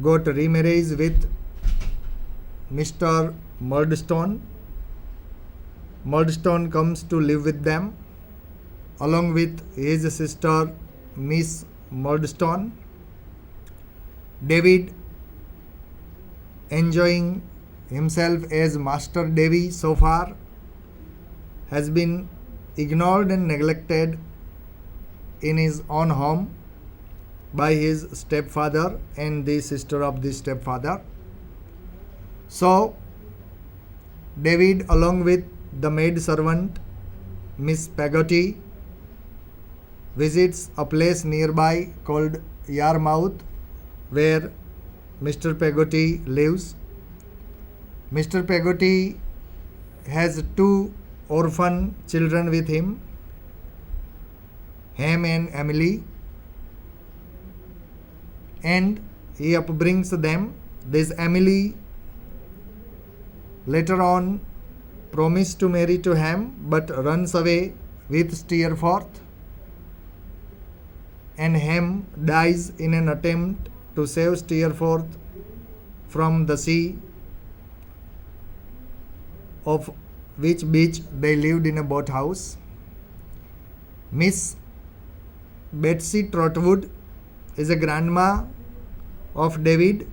got remarried with Mr. Murdstone. Murdstone comes to live with them along with his sister Miss Murdstone. David, enjoying himself as Master Davy so far, has been ignored and neglected in his own home by his stepfather and the sister of the stepfather. So, David, along with the maid servant Miss Peggotty, visits a place nearby called Yarmouth where Mr. Peggotty lives. Mr. Peggotty has two orphan children with him, Ham and Emily, and he upbrings them. This Emily later on promised to marry to Ham but runs away with Steerforth, and Ham dies in an attempt to save Steerforth from the sea, of which beach they lived in a boathouse. Miss Betsy Trotwood is a grandma of David,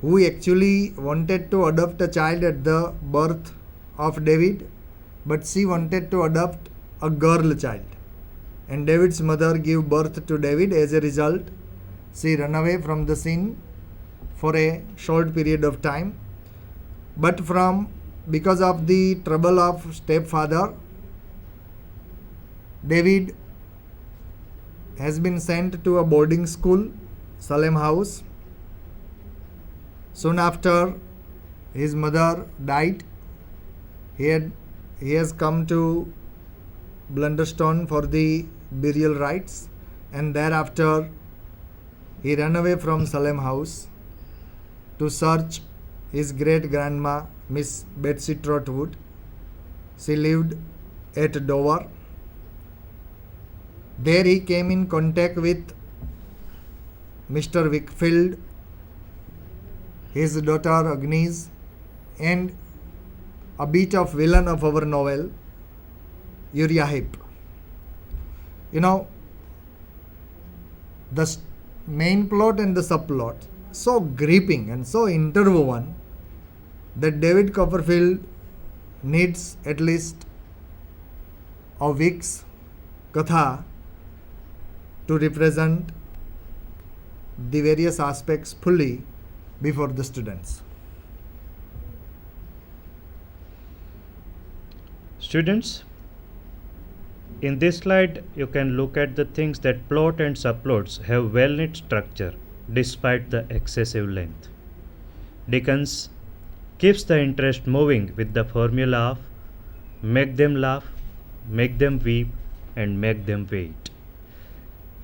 who actually wanted to adopt a child at the birth of David, but she wanted to adopt a girl child, and David's mother gave birth to David. As a result, she ran away from the scene for a short period of time, but because of the trouble of stepfather, David has been sent to a boarding school, Salem House. Soon after his mother died, he has come to Blunderstone for the burial rites, and thereafter he ran away from Salem House to search his great grandma, Miss Betsy Trotwood. She lived at Dover. There he came in contact with Mr. Wickfield, his daughter Agnes, and a bit of villain of our novel, Uriah Heep. The main plot and the subplot so gripping and so interwoven that David Copperfield needs at least a week's katha to represent the various aspects fully before the students. Students, in this slide you can look at the things that plot and subplots have well knit structure despite the excessive length. Dickens keeps the interest moving with the formula of make them laugh, make them weep, and make them wait.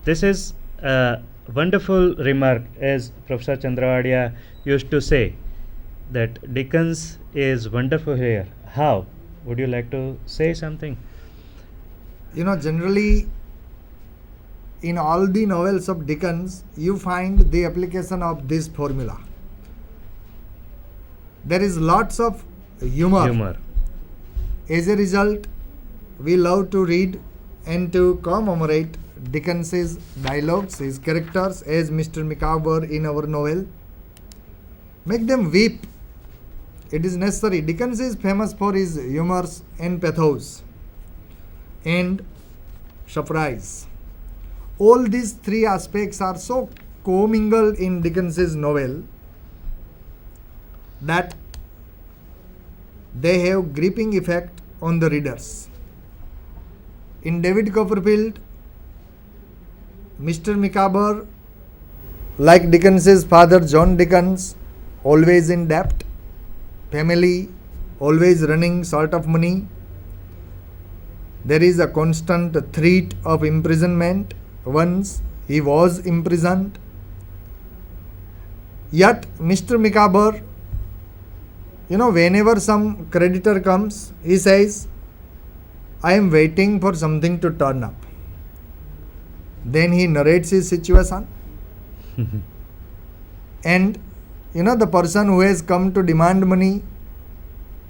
This is a wonderful remark, as Professor Chandravadia used to say, that Dickens is wonderful here. How? Would you like to say something? Generally, in all the novels of Dickens, you find the application of this formula. There is lots of humor. As a result, we love to read and to commemorate Dickens's dialogues, his characters, as Mr. Micawber in our novel. Make them weep. It is necessary. Dickens is famous for his humors and pathos and surprise. All these three aspects are so commingled in Dickens's novel that they have gripping effect on the readers. In David Copperfield, Mr. Micawber, like Dickens's father John Dickens, always in debt, family always running short of money. There is a constant threat of imprisonment. Once he was imprisoned. Yet Mr. Micawber, whenever some creditor comes, he says, I am waiting for something to turn up. Then he narrates his situation. And the person who has come to demand money,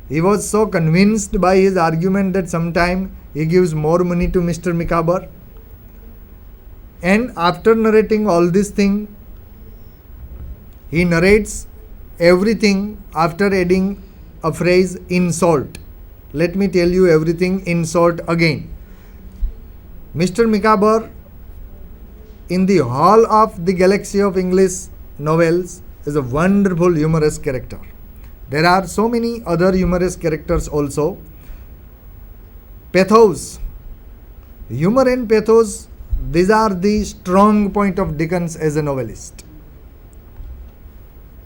he was so convinced by his argument that sometime he gives more money to Mr. Micawber. And after narrating all this thing, he narrates everything after adding a phrase in short. Let me tell you everything in short again. Mr. Micawber, in the whole of the galaxy of English novels, is a wonderful humorous character. There are so many other humorous characters also. Pathos, humor and pathos, these are the strong point of Dickens as a novelist.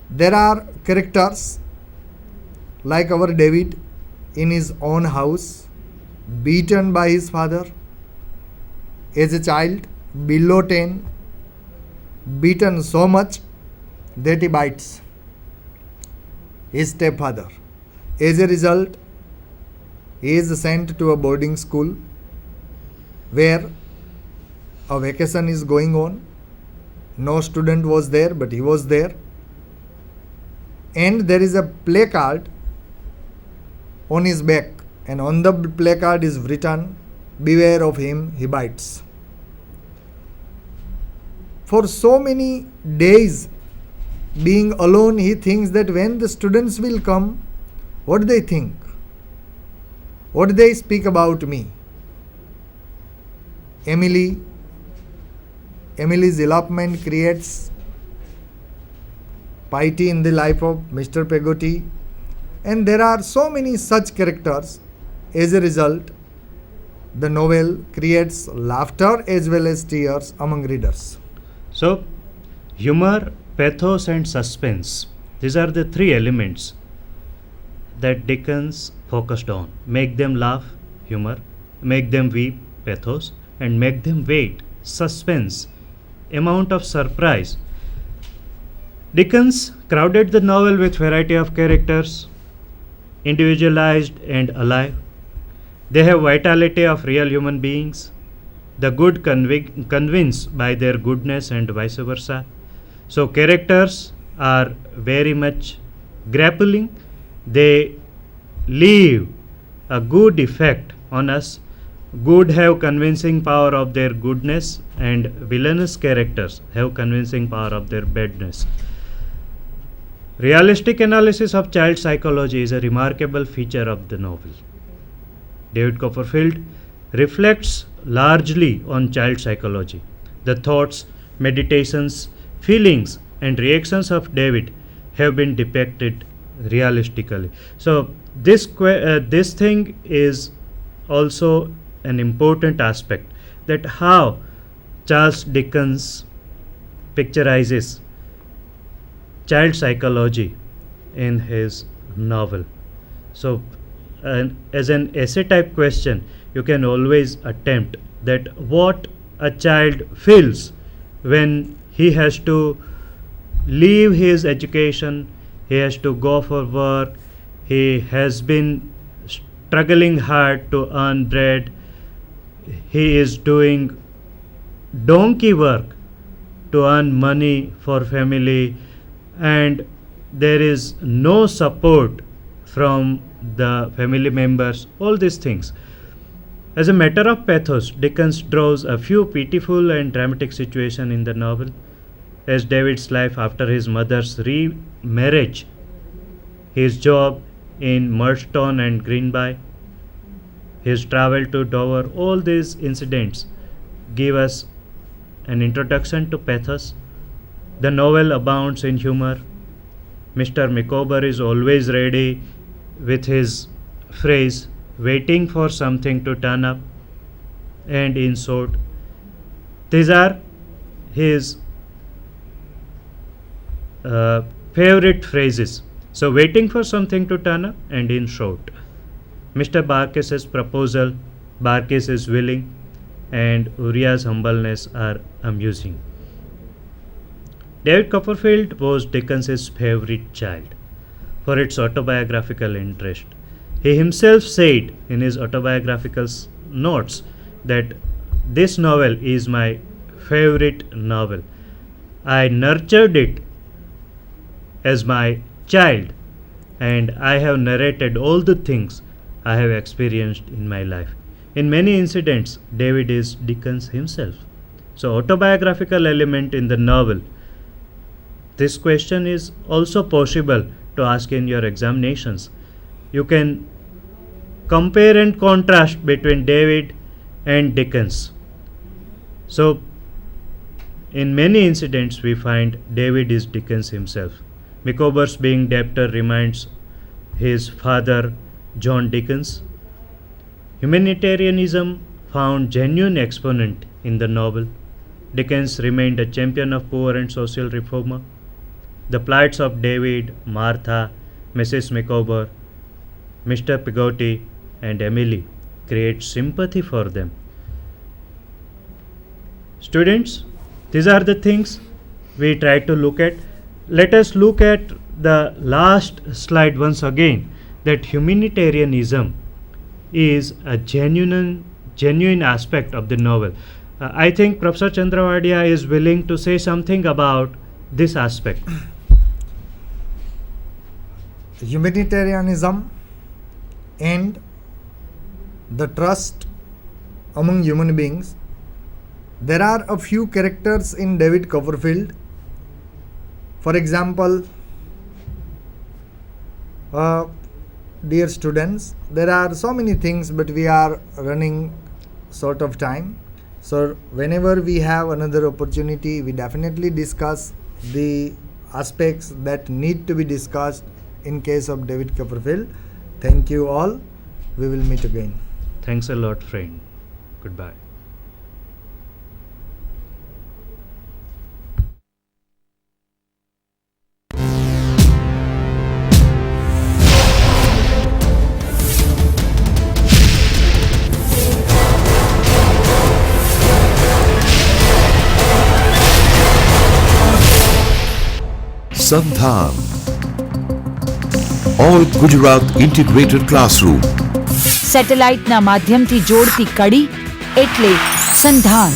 There are characters like our David in his own house, beaten by his father as a child, below 10, beaten so much that he bites his stepfather. As a result, he is sent to a boarding school where a vacation is going on. No student was there, but he was there. And there is a placard on his back, and on the placard is written, "Beware of him, he bites." For so many days being alone, he thinks that when the students will come, what they think? What they speak about me? Emily's elopement creates piety in the life of Mr. Peggotty, and there are so many such characters. As a result, the novel creates laughter as well as tears among readers. So, humor, pathos, and suspense, these are the three elements that Dickens focused on. Make them laugh, humor; make them weep, pathos; and make them wait, suspense, amount of surprise. Dickens crowded the novel with variety of characters, individualized and alive. They have vitality of real human beings. The good convinced by their goodness and vice versa. So characters are very much grappling. They leave a good effect on us. Good have convincing power of their goodness, and villainous characters have convincing power of their badness. Realistic analysis of child psychology is a remarkable feature of the novel. David Copperfield reflects largely on child psychology. The thoughts, meditations, feelings, and reactions of David have been depicted realistically. So this thing is also an important aspect, that how Charles Dickens picturizes child psychology in his novel. So as an essay type question, you can always attempt that what a child feels when he has to leave his education, he has to go for work, he has been struggling hard to earn bread, he is doing donkey work to earn money for family, and there is no support from the family members, all these things. As a matter of pathos, Dickens draws a few pitiful and dramatic situations in the novel, as David's life after his mother's remarriage, his job in Murdstone and Greenby, his travel to Dover. All these incidents give us an introduction to pathos. The novel abounds in humor. Mr. Micawber is always ready with his phrase, waiting for something to turn up, and in short, these are his favorite phrases. So, waiting for something to turn up, and in short. Mr. Barkis's proposal, Barkis is willing, and Uriah's humbleness are amusing. David Copperfield was Dickens's favorite child for its autobiographical interest. He himself said in his autobiographical notes that this novel is my favorite novel. I nurtured it as my child, and I have narrated all the things I have experienced in my life. In many incidents, David is Dickens himself. So, autobiographical element in the novel. This question is also possible to ask in your examinations. You can compare and contrast between David and Dickens. So, in many incidents, we find David is Dickens himself. Micawber's being debtor reminds his father, John Dickens. Humanitarianism found genuine exponent in the novel. Dickens remained a champion of poor and social reformer. The plights of David, Martha, Mrs. Micawber, Mr. Peggotty, and Emily create sympathy for them. Students, these are the things we try to look at. Let us look at the last slide once again, that humanitarianism is a genuine aspect of the novel. I think Professor Chandrawadiya is willing to say something about this aspect. Humanitarianism and the trust among human beings. There are a few characters in David Copperfield. For example, dear students, there are so many things, but we are running short of time. So whenever we have another opportunity, we definitely discuss the aspects that need to be discussed in case of David Copperfield. Thank you all. We will meet again. Thanks a lot, friend. Goodbye. Sandhan, All Gujarat Integrated Classroom. સેટેલાઇટના માધ્યમથી જોડતી કડી એટલે સંધાન.